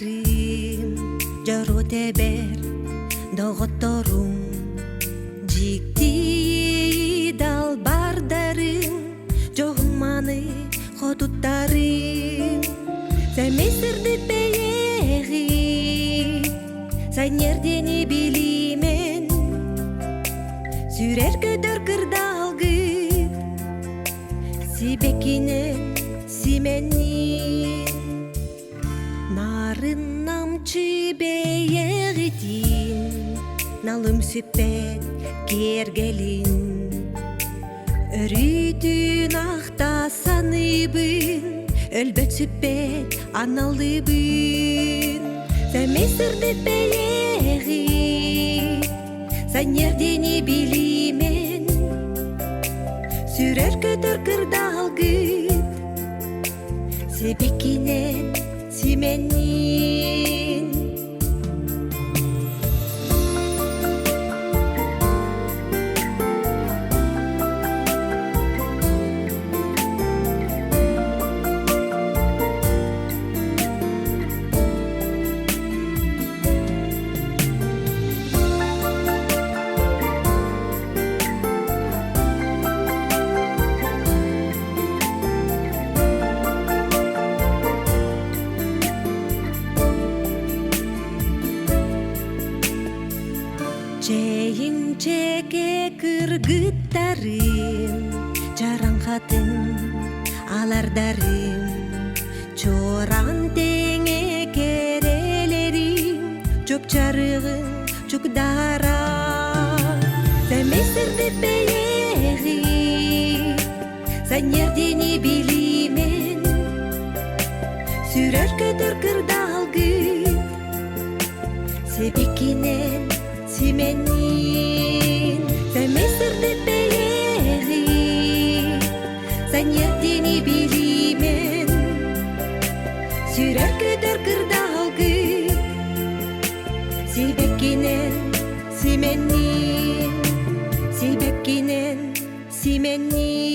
балдарым жару тебер доготторум жикти дал бардарым жогманы хотуттарым сәмесірді пейеғи сайнердені билимен сүрер көдөр кырдалгы сибекинен сименнин нарын намчы бейеғитин налым сүппет кергелин өрүтүн актасаныбын өлбөт сүппет аналыбын сәмесірді бейеғи сайнердені билимен сүрер көдөр кырдалгыт себекинен сименнин чейин чеке кыргыттарым жаран хатын алардарым чоран теңе керелерим чөп чарыгын чукдара сәмесірді бейеғи сайнердені билимен сүрер көдөр кырдалгыт себекинен сименнин сәмесірді бейеғи сайнердені билимен сүрер көдөр кырдалгыт себекинен сименнин себекинен сименнин